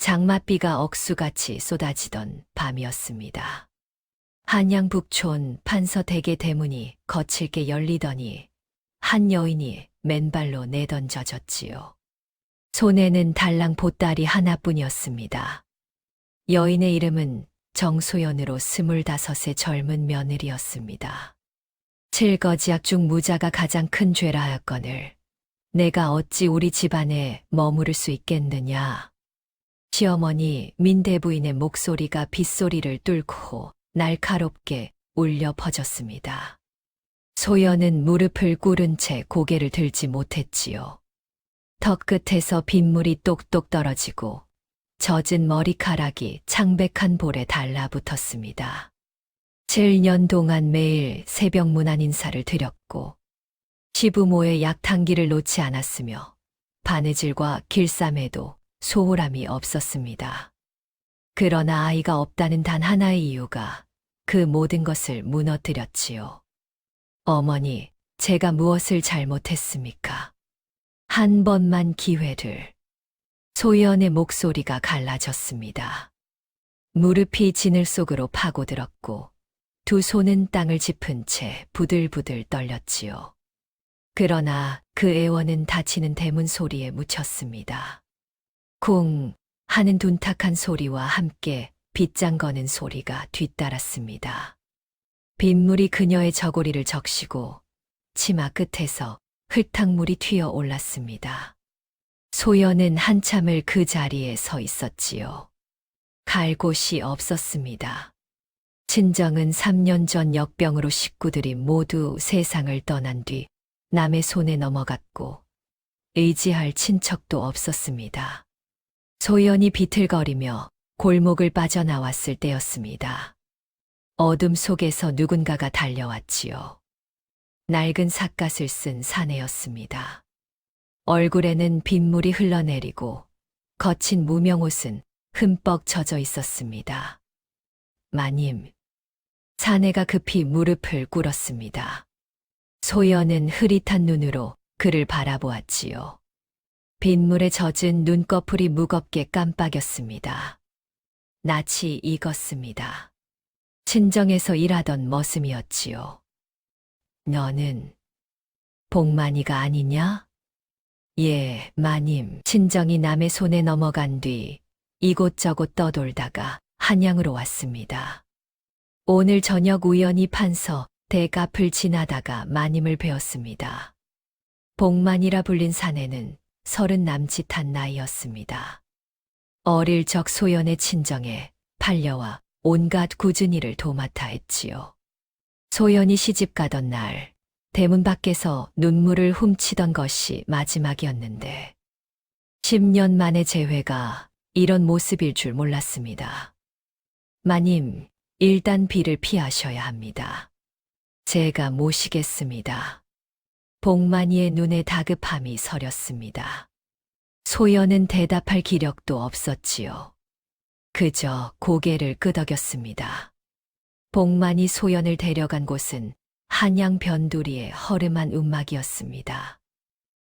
장맛비가 억수같이 쏟아지던 밤이었습니다. 한양 북촌 판서댁의 대문이 거칠게 열리더니 한 여인이 맨발로 내던져졌지요. 손에는 달랑 보따리 하나뿐이었습니다. 여인의 이름은 정소연으로 25의 젊은 며느리였습니다. 칠거지약 무자가 가장 큰 죄라 하였거늘 내가 어찌 우리 집안에 머무를 수 있겠느냐. 시어머니 민대부인의 목소리가 빗소리를 뚫고 날카롭게 울려 퍼졌습니다. 소연은 무릎을 꿇은 채 고개를 들지 못했지요. 턱 끝에서 빗물이 똑똑 떨어지고 젖은 머리카락이 창백한 볼에 달라붙었습니다. 7년 동안 매일 새벽 문안 인사를 드렸고 시부모의 약탕기를 놓지 않았으며 바느질과 길쌈에도 소홀함이 없었습니다. 그러나 아이가 없다는 단 하나의 이유가 그 모든 것을 무너뜨렸지요. 어머니, 제가 무엇을 잘못했습니까? 한 번만 기회를. 소연의 목소리가 갈라졌습니다. 무릎이 진을 속으로 파고들었고 두 손은 땅을 짚은 채 부들부들 떨렸지요. 그러나 그 애원은 닫히는 대문 소리에 묻혔습니다. 쿵 하는 둔탁한 소리와 함께 빗장 거는 소리가 뒤따랐습니다. 빗물이 그녀의 저고리를 적시고 치마 끝에서 흙탕물이 튀어 올랐습니다. 소연은 한참을 그 자리에 서 있었지요. 갈 곳이 없었습니다. 친정은 3년 전 역병으로 식구들이 모두 세상을 떠난 뒤 남의 손에 넘어갔고 의지할 친척도 없었습니다. 소연이 비틀거리며 골목을 빠져나왔을 때였습니다. 어둠 속에서 누군가가 달려왔지요. 낡은 삿갓을 쓴 사내였습니다. 얼굴에는 빗물이 흘러내리고 거친 무명옷은 흠뻑 젖어 있었습니다. 마님. 사내가 급히 무릎을 꿇었습니다. 소연은 흐릿한 눈으로 그를 바라보았지요. 빗물에 젖은 눈꺼풀이 무겁게 깜빡였습니다. 낯이 익었습니다. 친정에서 일하던 머슴이었지요. 너는 복만이가 아니냐? 예, 마님. 친정이 남의 손에 넘어간 뒤 이곳저곳 떠돌다가 한양으로 왔습니다. 오늘 저녁 우연히 판서 댁 앞을 지나다가 마님을 뵈었습니다. 복만이라 불린 사내는 30 남짓한 나이였습니다. 어릴 적 소연의 친정에 팔려와 온갖 굳은 일을 도맡아 했지요. 소연이 시집 가던 날 대문 밖에서 눈물을 훔치던 것이 마지막이었는데 10년 만의 재회가 이런 모습일 줄 몰랐습니다. 마님, 일단 비를 피하셔야 합니다. 제가 모시겠습니다. 복만이의 눈에 다급함이 서렸습니다. 소연은 대답할 기력도 없었지요. 그저 고개를 끄덕였습니다. 복만이 소연을 데려간 곳은 한양 변두리의 허름한 움막이었습니다.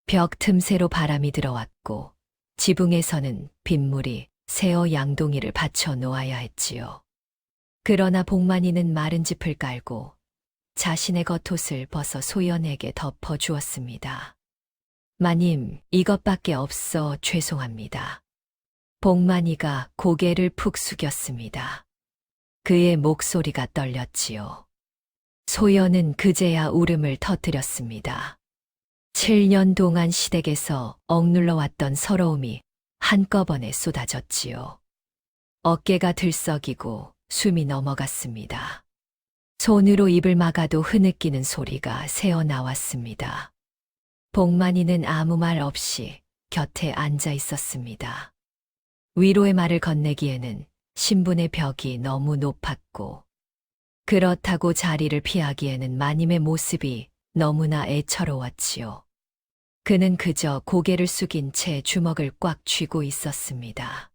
벽 틈새로 바람이 들어왔고 지붕에서는 빗물이 새어 양동이를 받쳐 놓아야 했지요. 그러나 복만이는 마른 짚을 깔고 자신의 겉옷을 벗어 소연에게 덮어 주었습니다. 마님, 이것밖에 없어 죄송합니다. 복만이가 고개를 푹 숙였습니다. 그의 목소리가 떨렸지요. 소연은 그제야 울음을 터뜨렸습니다. 7년 동안 시댁에서 억눌러 왔던 서러움이 한꺼번에 쏟아졌지요. 어깨가 들썩이고 숨이 넘어갔습니다. 손으로 입을 막아도 흐느끼는 소리가 새어 나왔습니다. 복만이는 아무 말 없이 곁에 앉아 있었습니다. 위로의 말을 건네기에는 신분의 벽이 너무 높았고 그렇다고 자리를 피하기에는 마님의 모습이 너무나 애처로웠지요. 그는 그저 고개를 숙인 채 주먹을 꽉 쥐고 있었습니다.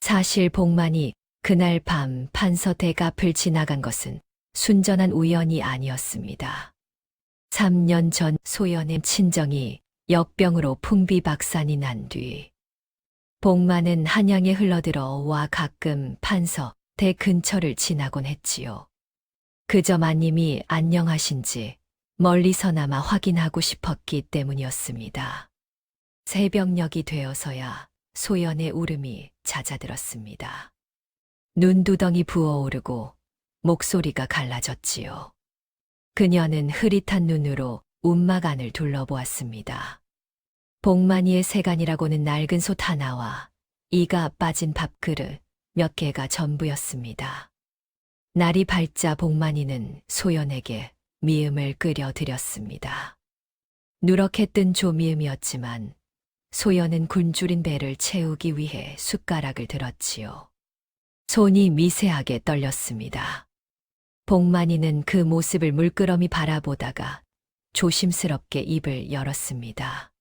사실 복만이 그날 밤 판서댁 앞을 지나간 것은 순전한 우연이 아니었습니다. 3년 전 소연의 친정이 역병으로 풍비박산이 난 뒤 복만은 한양에 흘러들어 와 가끔 판서 대 근처를 지나곤 했지요. 그저 마님이 안녕하신지 멀리서나마 확인하고 싶었기 때문이었습니다. 새벽녘이 되어서야 소연의 울음이 잦아들었습니다. 눈두덩이 부어오르고 목소리가 갈라졌지요. 그녀는 흐릿한 눈으로 움막 안을 둘러보았습니다. 복만이의 세간이라고는 낡은 솥 하나와 이가 빠진 밥그릇 몇 개가 전부였습니다. 날이 밝자 복만이는 소연에게 미음을 끓여드렸습니다. 누렇게 뜬 조미음이었지만 소연은 굶주린 배를 채우기 위해 숟가락을 들었지요. 손이 미세하게 떨렸습니다. 복만이는 그 모습을 물끄러미 바라보다가 조심스럽게 입을 열었습니다.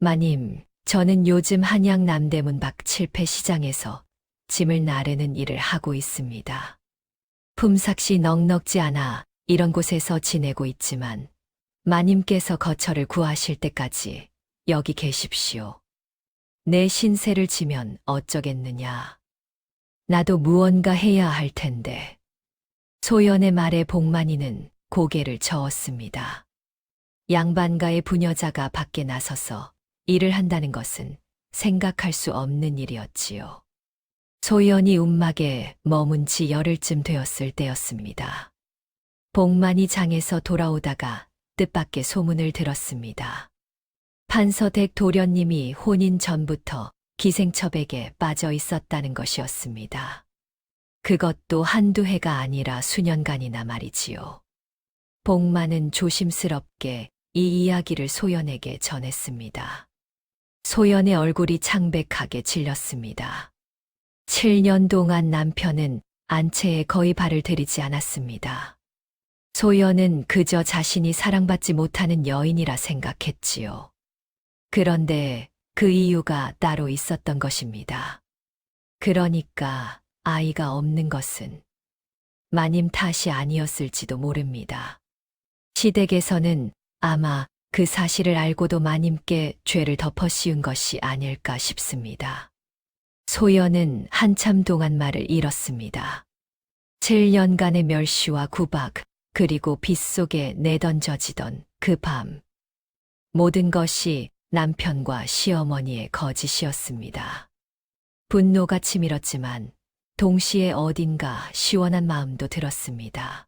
마님, 저는 요즘 한양 남대문 밖 칠패 시장에서 짐을 나르는 일을 하고 있습니다. 품삯이 넉넉지 않아 이런 곳에서 지내고 있지만 마님께서 거처를 구하실 때까지 여기 계십시오. 내 신세를 지면 어쩌겠느냐. 나도 무언가 해야 할 텐데. 소연의 말에 복만이는 고개를 저었습니다. 양반가의 부녀자가 밖에 나서서 일을 한다는 것은 생각할 수 없는 일이었지요. 소연이 움막에 머문 지 열흘쯤 되었을 때였습니다. 복만이 장에서 돌아오다가 뜻밖의 소문을 들었습니다. 판서댁 도련님이 혼인 전부터 기생첩에게 빠져 있었다는 것이었습니다. 그것도 한두 해가 아니라 수년간이나 말이지요. 복만은 조심스럽게 이 이야기를 소연에게 전했습니다. 소연의 얼굴이 창백하게 질렸습니다. 7년 동안 남편은 안채에 거의 발을 들이지 않았습니다. 소연은 그저 자신이 사랑받지 못하는 여인이라 생각했지요. 그런데 그 이유가 따로 있었던 것입니다. 그러니까 아이가 없는 것은 마님 탓이 아니었을지도 모릅니다. 시댁에서는 아마 그 사실을 알고도 마님께 죄를 덮어 씌운 것이 아닐까 싶습니다. 소연은 한참 동안 말을 잃었습니다. 7년간의 멸시와 구박, 그리고 빗속에 내던져지던 그 밤. 모든 것이 남편과 시어머니의 거짓이었습니다. 분노가 치밀었지만 동시에 어딘가 시원한 마음도 들었습니다.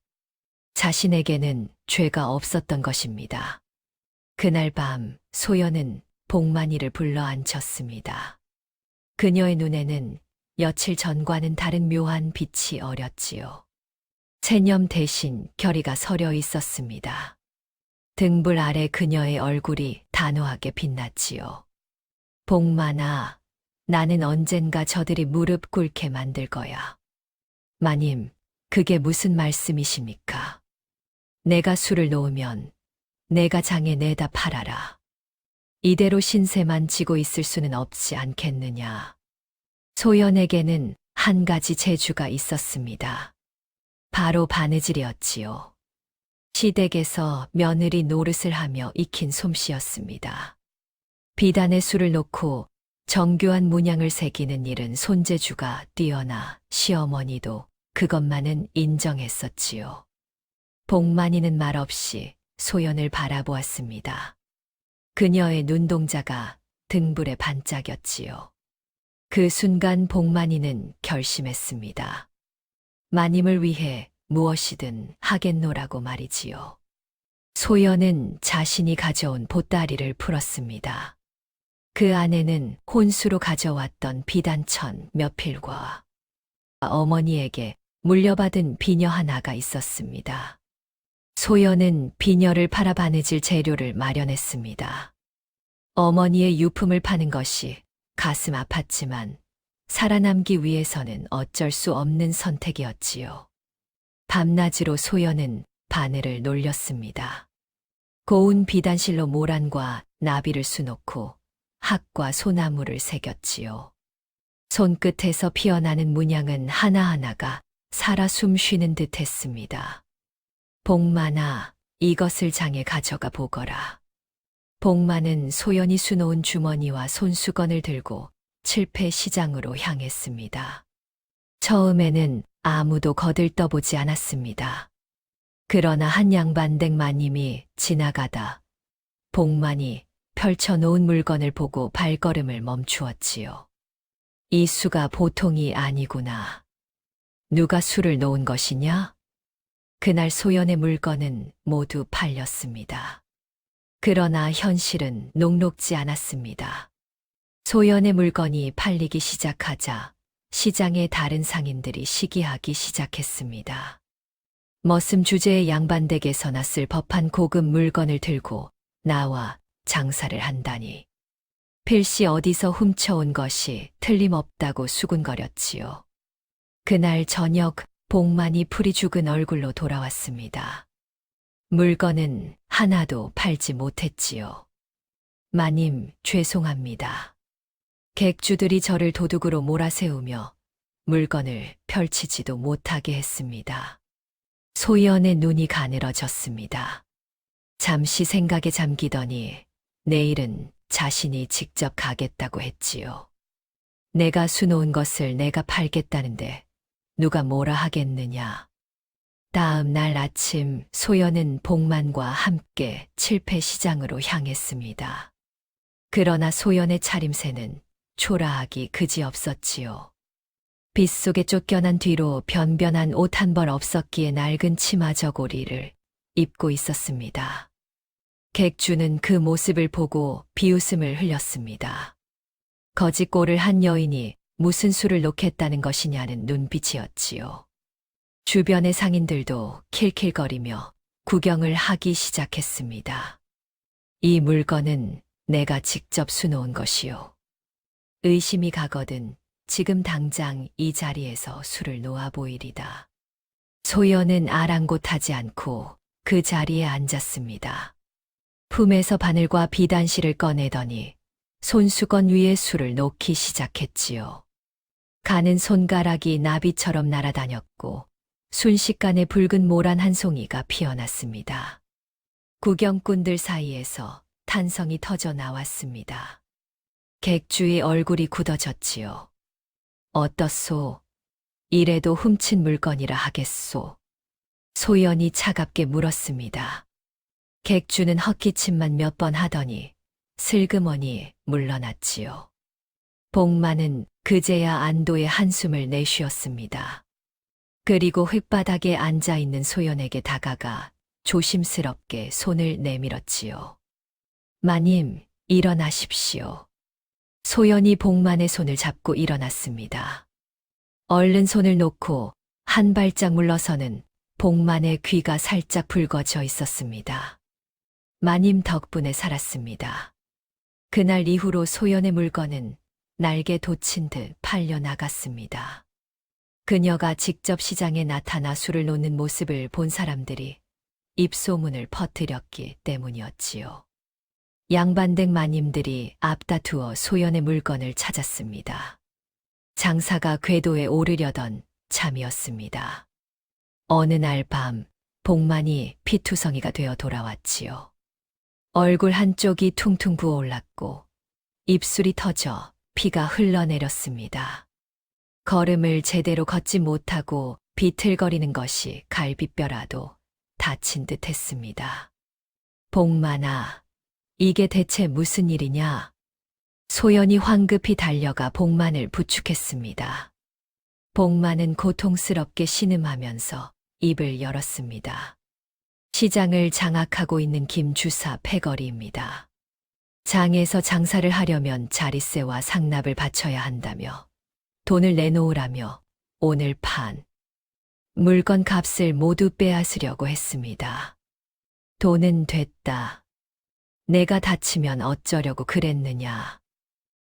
자신에게는 죄가 없었던 것입니다. 그날 밤 소연은 복만이를 불러 앉혔습니다. 그녀의 눈에는 며칠 전과는 다른 묘한 빛이 어렸지요. 체념 대신 결의가 서려 있었습니다. 등불 아래 그녀의 얼굴이 단호하게 빛났지요. 복만아, 나는 언젠가 저들이 무릎 꿇게 만들 거야. 마님, 그게 무슨 말씀이십니까? 내가 술을 놓으면 내가 장에 내다 팔아라. 이대로 신세만 지고 있을 수는 없지 않겠느냐. 소연에게는 한 가지 재주가 있었습니다. 바로 바느질이었지요. 시댁에서 며느리 노릇을 하며 익힌 솜씨였습니다. 비단에 술을 놓고 정교한 문양을 새기는 일은 손재주가 뛰어나 시어머니도 그것만은 인정했었지요. 복만이는 말없이 소연을 바라보았습니다. 그녀의 눈동자가 등불에 반짝였지요. 그 순간 복만이는 결심했습니다. 마님을 위해 무엇이든 하겠노라고 말이지요. 소연은 자신이 가져온 보따리를 풀었습니다. 그 안에는 혼수로 가져왔던 비단천 몇 필과 어머니에게 물려받은 비녀 하나가 있었습니다. 소연은 비녀를 팔아 바느질 재료를 마련했습니다. 어머니의 유품을 파는 것이 가슴 아팠지만 살아남기 위해서는 어쩔 수 없는 선택이었지요. 밤낮으로 소연은 바늘을 놀렸습니다. 고운 비단실로 모란과 나비를 수놓고 학과 소나무를 새겼지요. 손끝에서 피어나는 문양은 하나하나가 살아 숨쉬는 듯 했습니다. 복만아, 이것을 장에 가져가 보거라. 복만은 소연이 수놓은 주머니와 손수건을 들고 칠패 시장으로 향했습니다. 처음에는 아무도 거들떠보지 않았습니다. 그러나 한 양반댁 마님이 지나가다 복만이 펼쳐놓은 물건을 보고 발걸음을 멈추었지요. 이 수가 보통이 아니구나. 누가 수를 놓은 것이냐? 그날 소연의 물건은 모두 팔렸습니다. 그러나 현실은 녹록지 않았습니다. 소연의 물건이 팔리기 시작하자 시장의 다른 상인들이 시기하기 시작했습니다. 머슴 주제의 양반댁에서 났을 법한 고급 물건을 들고 나와 장사를 한다니. 필시 어디서 훔쳐온 것이 틀림없다고 수군거렸지요. 그날 저녁 복만이 풀이 죽은 얼굴로 돌아왔습니다. 물건은 하나도 팔지 못했지요. 마님, 죄송합니다. 객주들이 저를 도둑으로 몰아세우며 물건을 펼치지도 못하게 했습니다. 소연의 눈이 가늘어졌습니다. 잠시 생각에 잠기더니 내일은 자신이 직접 가겠다고 했지요. 내가 수놓은 것을 내가 팔겠다는데 누가 뭐라 하겠느냐. 다음 날 아침 소연은 복만과 함께 칠패 시장으로 향했습니다. 그러나 소연의 차림새는 초라하기 그지없었지요. 빗속에 쫓겨난 뒤로 변변한 옷 한 벌 없었기에 낡은 치마 저고리를 입고 있었습니다. 객주는 그 모습을 보고 비웃음을 흘렸습니다. 거짓골을 한 여인이 무슨 수를 놓겠다는 것이냐는 눈빛이었지요. 주변의 상인들도 킬킬거리며 구경을 하기 시작했습니다. 이 물건은 내가 직접 수놓은 것이요. 의심이 가거든 지금 당장 이 자리에서 수를 놓아 보이리다. 소연은 아랑곳하지 않고 그 자리에 앉았습니다. 품에서 바늘과 비단실을 꺼내더니 손수건 위에 수를 놓기 시작했지요. 가는 손가락이 나비처럼 날아다녔고 순식간에 붉은 모란 한 송이가 피어났습니다. 구경꾼들 사이에서 탄성이 터져 나왔습니다. 객주의 얼굴이 굳어졌지요. 어떻소? 이래도 훔친 물건이라 하겠소? 소연이 차갑게 물었습니다. 객주는 헛기침만 몇 번 하더니 슬그머니 물러났지요. 복만은 그제야 안도의 한숨을 내쉬었습니다. 그리고 흙바닥에 앉아있는 소연에게 다가가 조심스럽게 손을 내밀었지요. 마님, 일어나십시오. 소연이 복만의 손을 잡고 일어났습니다. 얼른 손을 놓고 한 발짝 물러서는 복만의 귀가 살짝 붉어져 있었습니다. 마님 덕분에 살았습니다. 그날 이후로 소연의 물건은 날개 돋친 듯 팔려 나갔습니다. 그녀가 직접 시장에 나타나 수를 놓는 모습을 본 사람들이 입소문을 퍼뜨렸기 때문이었지요. 양반댁 마님들이 앞다투어 소연의 물건을 찾았습니다. 장사가 궤도에 오르려던 참이었습니다. 어느 날 밤 복만이 피투성이가 되어 돌아왔지요. 얼굴 한쪽이 퉁퉁 부어올랐고 입술이 터져 피가 흘러내렸습니다. 걸음을 제대로 걷지 못하고 비틀거리는 것이 갈비뼈라도 다친 듯 했습니다. 복만아, 이게 대체 무슨 일이냐? 소연이 황급히 달려가 복만을 부축했습니다. 복만은 고통스럽게 신음하면서 입을 열었습니다. 시장을 장악하고 있는 김주사 패거리입니다. 장에서 장사를 하려면 자릿세와 상납을 바쳐야 한다며 돈을 내놓으라며 오늘 판 물건 값을 모두 빼앗으려고 했습니다. 돈은 됐다. 내가 다치면 어쩌려고 그랬느냐.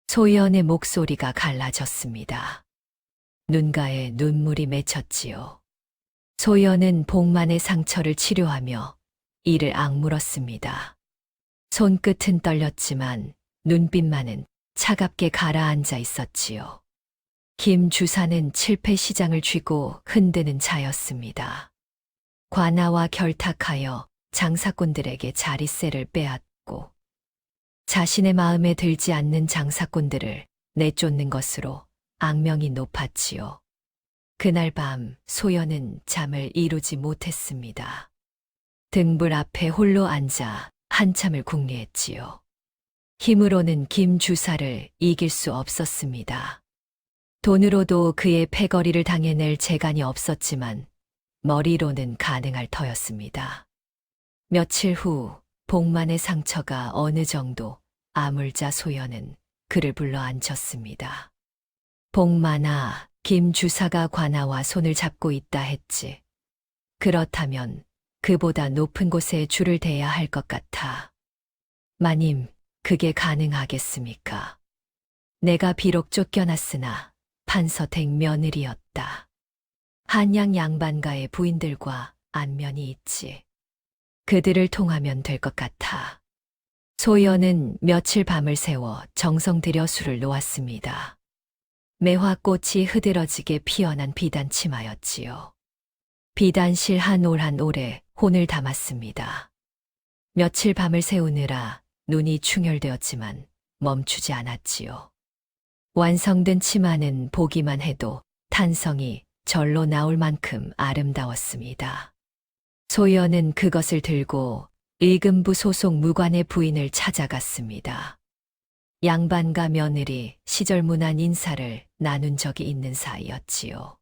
소연의 목소리가 갈라졌습니다. 눈가에 눈물이 맺혔지요. 소연은 복만의 상처를 치료하며 이를 악물었습니다. 손끝은 떨렸지만 눈빛만은 차갑게 가라앉아 있었지요. 김 주사는 칠패 시장을 쥐고 흔드는 자였습니다. 관아와 결탁하여 장사꾼들에게 자릿세를 빼앗고 자신의 마음에 들지 않는 장사꾼들을 내쫓는 것으로 악명이 높았지요. 그날 밤 소연은 잠을 이루지 못했습니다. 등불 앞에 홀로 앉아 한참을 궁리했지요. 힘으로는 김 주사를 이길 수 없었습니다. 돈으로도 그의 패거리를 당해낼 재간이 없었지만 머리로는 가능할 터였습니다. 며칠 후 복만의 상처가 어느 정도 아물자 소연은 그를 불러 앉혔습니다. 복만아, 김 주사가 관아와 손을 잡고 있다 했지. 그렇다면 그보다 높은 곳에 줄을 대야 할 것 같아. 마님, 그게 가능하겠습니까? 내가 비록 쫓겨났으나 판서댁 며느리였다. 한양 양반가의 부인들과 안면이 있지. 그들을 통하면 될 것 같아. 소연은 며칠 밤을 새워 정성 들여 술을 놓았습니다. 매화꽃이 흐드러지게 피어난 비단 치마였지요. 비단실 한 올 한 올에 혼을 담았습니다. 며칠 밤을 새우느라 눈이 충혈되었지만 멈추지 않았지요. 완성된 치마는 보기만 해도 탄성이 절로 나올 만큼 아름다웠습니다. 소연은 그것을 들고 의금부 소속 무관의 부인을 찾아갔습니다. 양반과 며느리 시절문안 인사를 나눈 적이 있는 사이였지요.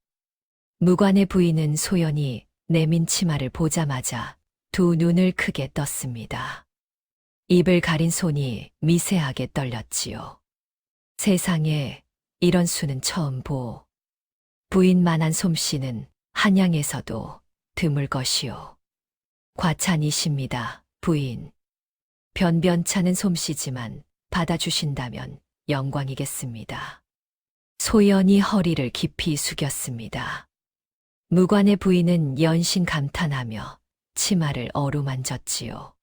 무관의 부인은 소연이 내민 치마를 보자마자 두 눈을 크게 떴습니다. 입을 가린 손이 미세하게 떨렸지요. 세상에 이런 수는 처음 보. 부인만한 솜씨는 한양에서도 드물 것이요. 과찬이십니다, 부인. 변변찮은 솜씨지만 받아주신다면 영광이겠습니다. 소연이 허리를 깊이 숙였습니다. 무관의 부인은 연신 감탄하며 치마를 어루만졌지요.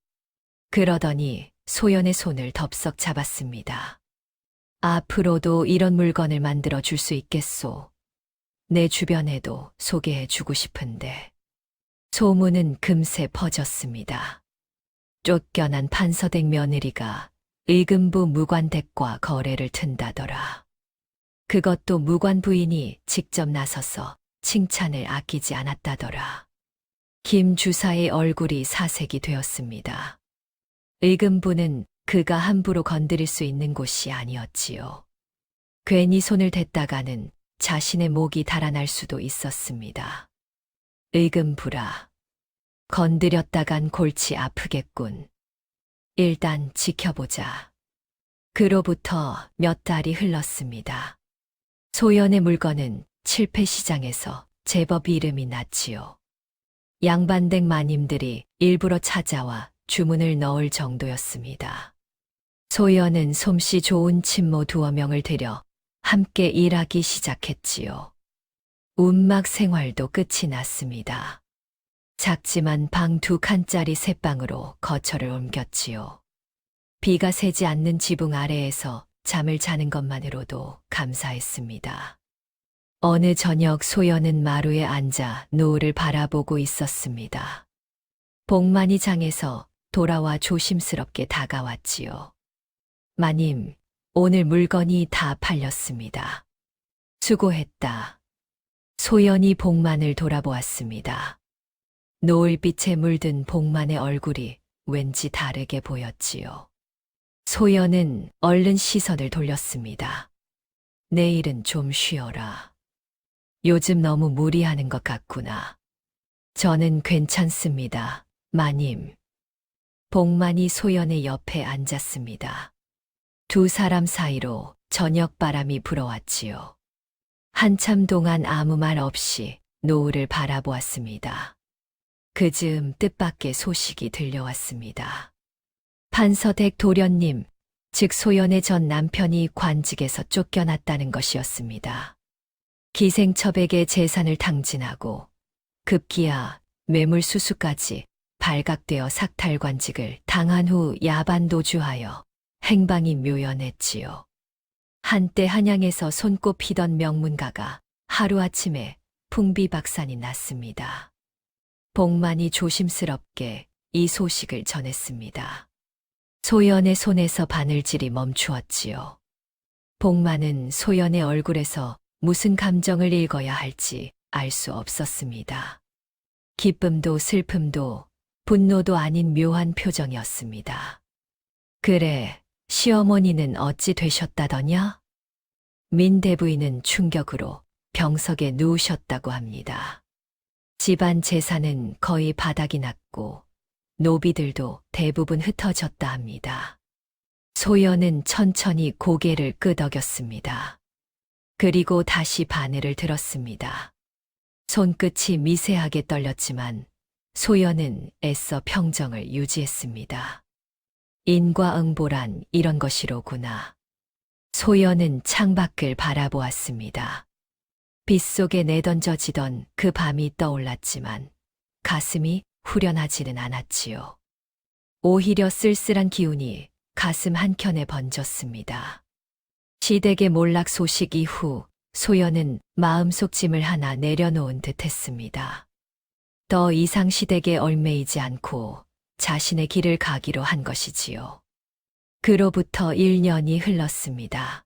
그러더니 소연의 손을 덥석 잡았습니다. 앞으로도 이런 물건을 만들어 줄 수 있겠소. 내 주변에도 소개해 주고 싶은데. 소문은 금세 퍼졌습니다. 쫓겨난 판서댁 며느리가 의금부 무관댁과 거래를 튼다더라. 그것도 무관 부인이 직접 나서서 칭찬을 아끼지 않았다더라. 김 주사의 얼굴이 사색이 되었습니다. 의금부는 그가 함부로 건드릴 수 있는 곳이 아니었지요. 괜히 손을 댔다가는 자신의 목이 달아날 수도 있었습니다. 의금부라. 건드렸다간 골치 아프겠군. 일단 지켜보자. 그로부터 몇 달이 흘렀습니다. 소연의 물건은 칠패시장에서 제법 이름이 났지요. 양반댁 마님들이 일부러 찾아와 주문을 넣을 정도였습니다. 소연은 솜씨 좋은 친모 두어 명을 들여 함께 일하기 시작했지요. 운막 생활도 끝이 났습니다. 작지만 방 2칸짜리 셋방으로 거처를 옮겼지요. 비가 새지 않는 지붕 아래에서 잠을 자는 것만으로도 감사했습니다. 어느 저녁 소연은 마루에 앉아 노을을 바라보고 있었습니다. 복만이 장에서 돌아와 조심스럽게 다가왔지요. 마님, 오늘 물건이 다 팔렸습니다. 수고했다. 소연이 복만을 돌아보았습니다. 노을빛에 물든 복만의 얼굴이 왠지 다르게 보였지요. 소연은 얼른 시선을 돌렸습니다. 내일은 좀 쉬어라. 요즘 너무 무리하는 것 같구나. 저는 괜찮습니다, 마님. 복만이 소연의 옆에 앉았습니다. 두 사람 사이로 저녁 바람이 불어왔지요. 한참 동안 아무 말 없이 노을을 바라보았습니다. 그 즈음 뜻밖의 소식이 들려왔습니다. 판서댁 도련님, 즉 소연의 전 남편이 관직에서 쫓겨났다는 것이었습니다. 기생첩에게 재산을 탕진하고 급기야 뇌물수수까지 발각되어 삭탈관직을 당한 후 야반도주하여 행방이 묘연했지요. 한때 한양에서 손꼽히던 명문가가 하루아침에 풍비박산이 났습니다. 복만이 조심스럽게 이 소식을 전했습니다. 소연의 손에서 바늘질이 멈추었지요. 복만은 소연의 얼굴에서 무슨 감정을 읽어야 할지 알 수 없었습니다. 기쁨도 슬픔도 분노도 아닌 묘한 표정이었습니다. 그래, 시어머니는 어찌 되셨다더냐? 민대부인은 충격으로 병석에 누우셨다고 합니다. 집안 재산은 거의 바닥이 났고 노비들도 대부분 흩어졌다 합니다. 소연은 천천히 고개를 끄덕였습니다. 그리고 다시 바늘을 들었습니다. 손끝이 미세하게 떨렸지만 소연은 애써 평정을 유지했습니다. 인과응보란 이런 것이로구나. 소연은 창밖을 바라보았습니다. 빗속에 내던져지던 그 밤이 떠올랐지만 가슴이 후련하지는 않았지요. 오히려 쓸쓸한 기운이 가슴 한켠에 번졌습니다. 시댁의 몰락 소식 이후 소연은 마음속 짐을 하나 내려놓은 듯 했습니다. 더 이상 시댁에 얽매이지 않고 자신의 길을 가기로 한 것이지요. 그로부터 1년이 흘렀습니다.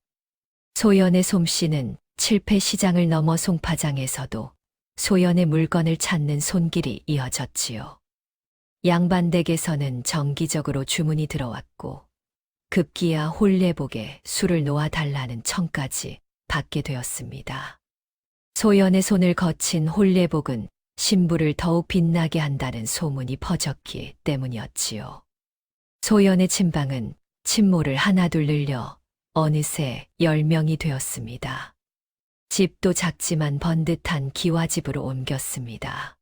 소연의 솜씨는 칠패 시장을 넘어 송파장에서도 소연의 물건을 찾는 손길이 이어졌지요. 양반댁에서는 정기적으로 주문이 들어왔고 급기야 홀례복에 술을 놓아달라는 청까지 받게 되었습니다. 소연의 손을 거친 홀례복은 신부를 더욱 빛나게 한다는 소문이 퍼졌기 때문이었지요. 소연의 친방은 친모를 하나둘 늘려 어느새 10명이 되었습니다. 집도 작지만 번듯한 기와집으로 옮겼습니다.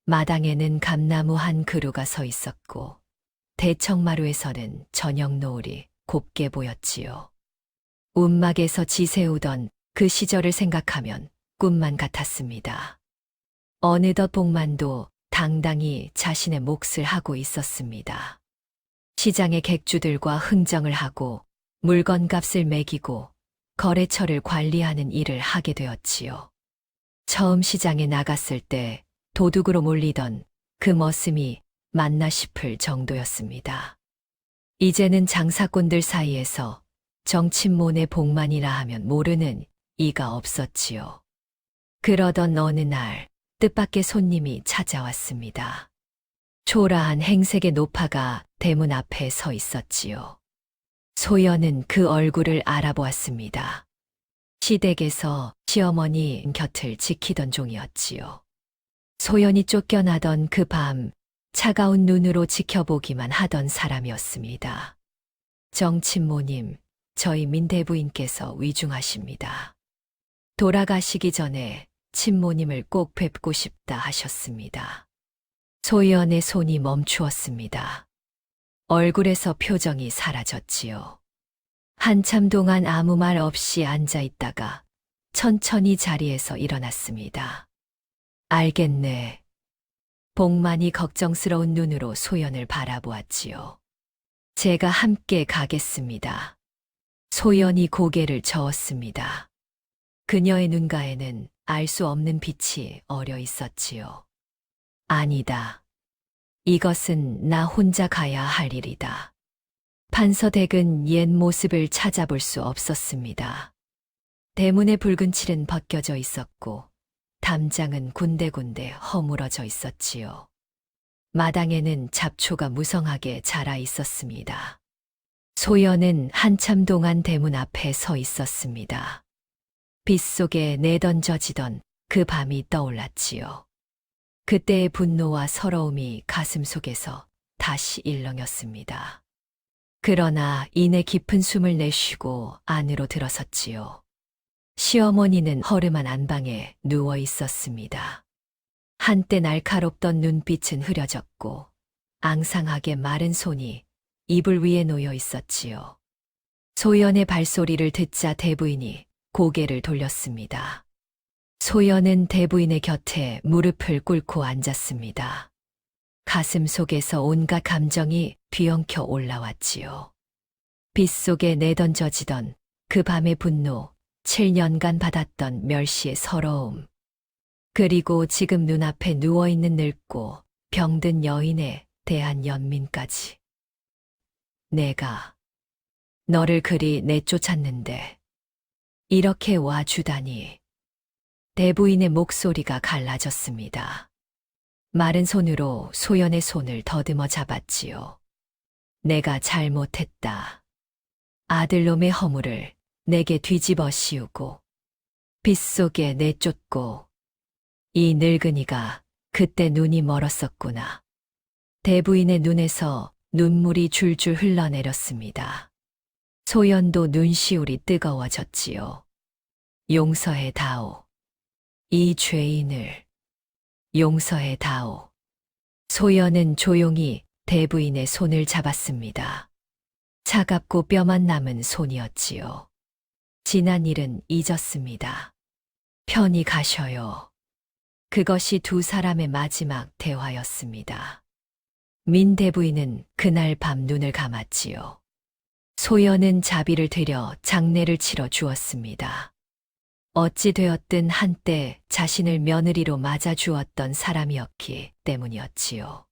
마당에는 감나무 한 그루가 서 있었고 대청마루에서는 저녁 노을이 곱게 보였지요. 움막에서 지새우던 그 시절을 생각하면 꿈만 같았습니다. 어느덧 복만도 당당히 자신의 몫을 하고 있었습니다. 시장의 객주들과 흥정을 하고 물건값을 매기고 거래처를 관리하는 일을 하게 되었지요. 처음 시장에 나갔을 때 도둑으로 몰리던 그 머슴이 맞나 싶을 정도였습니다. 이제는 장사꾼들 사이에서 정친몬의 복만이라 하면 모르는 이가 없었지요. 그러던 어느 날 뜻밖의 손님이 찾아왔습니다. 초라한 행색의 노파가 대문 앞에 서 있었지요. 소연은 그 얼굴을 알아보았습니다. 시댁에서 시어머니 곁을 지키던 종이었지요. 소연이 쫓겨나던 그 밤 차가운 눈으로 지켜보기만 하던 사람이었습니다. 정친모님, 저희 민대부인께서 위중하십니다. 돌아가시기 전에 친모님을 꼭 뵙고 싶다 하셨습니다. 소연의 손이 멈추었습니다. 얼굴에서 표정이 사라졌지요. 한참 동안 아무 말 없이 앉아 있다가 천천히 자리에서 일어났습니다. 알겠네. 복만이 걱정스러운 눈으로 소연을 바라보았지요. 제가 함께 가겠습니다. 소연이 고개를 저었습니다. 그녀의 눈가에는 알 수 없는 빛이 어려 있었지요. 아니다. 이것은 나 혼자 가야 할 일이다. 판서댁은 옛 모습을 찾아볼 수 없었습니다. 대문의 붉은 칠은 벗겨져 있었고 담장은 군데군데 허물어져 있었지요. 마당에는 잡초가 무성하게 자라 있었습니다. 소연은 한참 동안 대문 앞에 서 있었습니다. 빗속에 내던져지던 그 밤이 떠올랐지요. 그때의 분노와 서러움이 가슴 속에서 다시 일렁였습니다. 그러나 이내 깊은 숨을 내쉬고 안으로 들어섰지요. 시어머니는 허름한 안방에 누워 있었습니다. 한때 날카롭던 눈빛은 흐려졌고 앙상하게 마른 손이 이불 위에 놓여 있었지요. 소연의 발소리를 듣자 대부인이 고개를 돌렸습니다. 소연은 대부인의 곁에 무릎을 꿇고 앉았습니다. 가슴 속에서 온갖 감정이 뒤엉켜 올라왔지요. 빗속에 내던져지던 그 밤의 분노, 7년간 받았던 멸시의 서러움, 그리고 지금 눈앞에 누워있는 늙고 병든 여인에 대한 연민까지. 내가 너를 그리 내쫓았는데 이렇게 와주다니. 대부인의 목소리가 갈라졌습니다. 마른 손으로 소연의 손을 더듬어 잡았지요. 내가 잘못했다. 아들놈의 허물을 내게 뒤집어 씌우고 빗속에 내쫓고 이 늙은이가 그때 눈이 멀었었구나. 대부인의 눈에서 눈물이 줄줄 흘러내렸습니다. 소연도 눈시울이 뜨거워졌지요. 용서해 다오. 이 죄인을 용서해 다오. 소연은 조용히 대부인의 손을 잡았습니다. 차갑고 뼈만 남은 손이었지요. 지난 일은 잊었습니다. 편히 가셔요. 그것이 두 사람의 마지막 대화였습니다. 민 대부인은 그날 밤 눈을 감았지요. 소연은 자비를 들여 장례를 치러 주었습니다. 어찌 되었든 한때 자신을 며느리로 맞아 주었던 사람이었기 때문이었지요.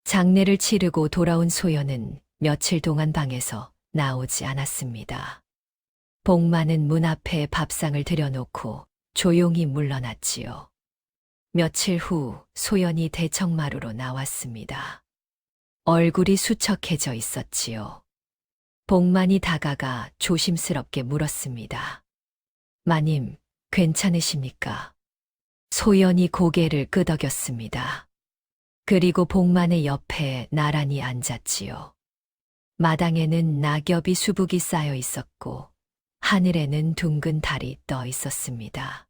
장례를 치르고 돌아온 소연은 며칠 동안 방에서 나오지 않았습니다. 복만은 문 앞에 밥상을 들여놓고 조용히 물러났지요. 며칠 후 소연이 대청마루로 나왔습니다. 얼굴이 수척해져 있었지요. 복만이 다가가 조심스럽게 물었습니다. 마님, 괜찮으십니까? 소연이 고개를 끄덕였습니다. 그리고 복만의 옆에 나란히 앉았지요. 마당에는 낙엽이 수북이 쌓여 있었고 하늘에는 둥근 달이 떠 있었습니다.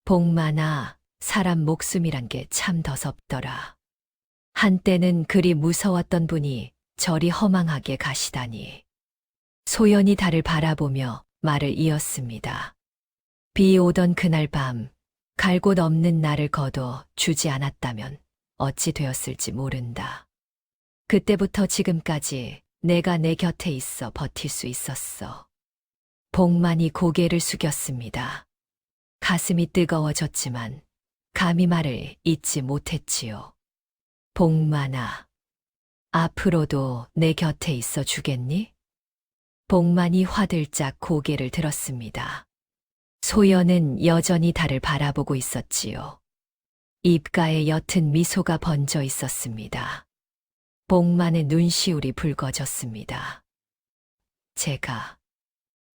복만아, 사람 목숨이란 게 참 더섭더라. 한때는 그리 무서웠던 분이 저리 허망하게 가시다니. 소연이 달을 바라보며 말을 이었습니다. 비 오던 그날 밤, 갈 곳 없는 나를 거둬 주지 않았다면 어찌 되었을지 모른다. 그때부터 지금까지 내가 내 곁에 있어 버틸 수 있었어. 복만이 고개를 숙였습니다. 가슴이 뜨거워졌지만 감히 말을 잇지 못했지요. 복만아, 앞으로도 내 곁에 있어 주겠니? 복만이 화들짝 고개를 들었습니다. 소연은 여전히 달을 바라보고 있었지요. 입가에 옅은 미소가 번져 있었습니다. 복만의 눈시울이 붉어졌습니다. 제가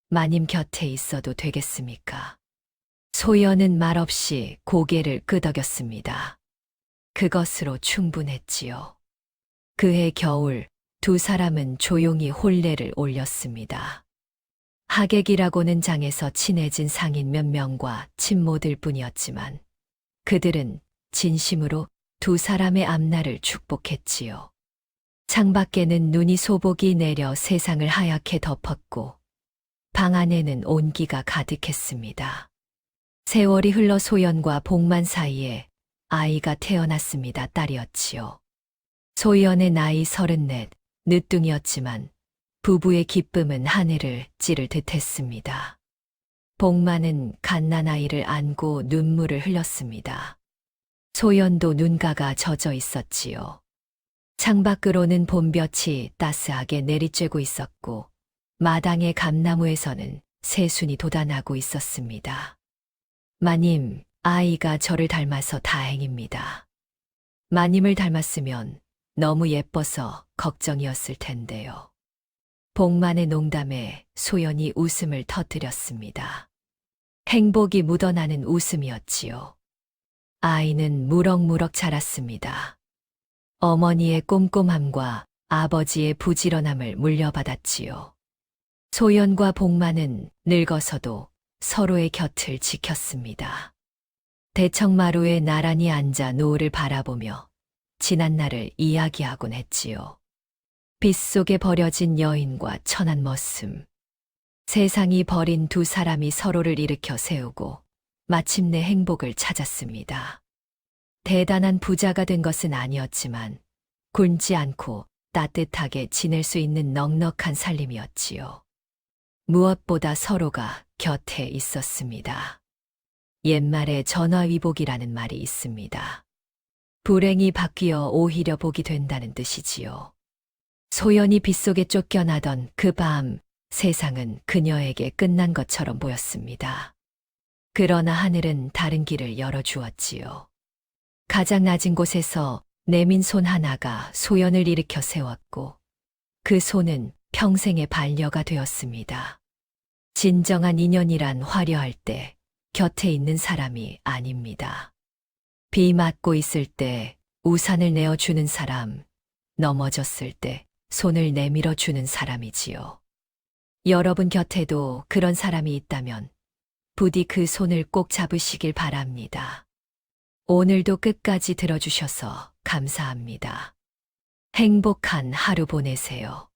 마님 곁에 있어도 되겠습니까? 소연은 말없이 고개를 끄덕였습니다. 그것으로 충분했지요. 그해 겨울 두 사람은 조용히 혼례를 올렸습니다. 하객이라고는 장에서 친해진 상인 몇 명과 친모들 뿐이었지만 그들은 진심으로 두 사람의 앞날을 축복했지요. 창밖에는 눈이 소복이 내려 세상을 하얗게 덮었고 방 안에는 온기가 가득했습니다. 세월이 흘러 소연과 복만 사이에 아이가 태어났습니다. 딸이었지요. 소연의 나이 34, 늦둥이었지만 부부의 기쁨은 하늘을 찌를 듯했습니다. 복만은 갓난아이를 안고 눈물을 흘렸습니다. 소연도 눈가가 젖어 있었지요. 창밖으로는 봄볕이 따스하게 내리쬐고 있었고 마당의 감나무에서는 새순이 돋아나고 있었습니다. 마님, 아이가 저를 닮아서 다행입니다. 마님을 닮았으면 너무 예뻐서 걱정이었을 텐데요. 복만의 농담에 소연이 웃음을 터뜨렸습니다. 행복이 묻어나는 웃음이었지요. 아이는 무럭무럭 자랐습니다. 어머니의 꼼꼼함과 아버지의 부지런함을 물려받았지요. 소연과 복만은 늙어서도 서로의 곁을 지켰습니다. 대청마루에 나란히 앉아 노을을 바라보며 지난 날을 이야기하곤 했지요. 빗속에 버려진 여인과 천한 머슴. 세상이 버린 두 사람이 서로를 일으켜 세우고 마침내 행복을 찾았습니다. 대단한 부자가 된 것은 아니었지만 굶지 않고 따뜻하게 지낼 수 있는 넉넉한 살림이었지요. 무엇보다 서로가 곁에 있었습니다. 옛말에 전화위복이라는 말이 있습니다. 불행이 바뀌어 오히려 복이 된다는 뜻이지요. 소연이 빗속에 쫓겨나던 그 밤 세상은 그녀에게 끝난 것처럼 보였습니다. 그러나 하늘은 다른 길을 열어주었지요. 가장 낮은 곳에서 내민 손 하나가 소연을 일으켜 세웠고 그 손은 평생의 반려가 되었습니다. 진정한 인연이란 화려할 때 곁에 있는 사람이 아닙니다. 비 맞고 있을 때 우산을 내어주는 사람, 넘어졌을 때 손을 내밀어 주는 사람이지요. 여러분 곁에도 그런 사람이 있다면 부디 그 손을 꼭 잡으시길 바랍니다. 오늘도 끝까지 들어주셔서 감사합니다. 행복한 하루 보내세요.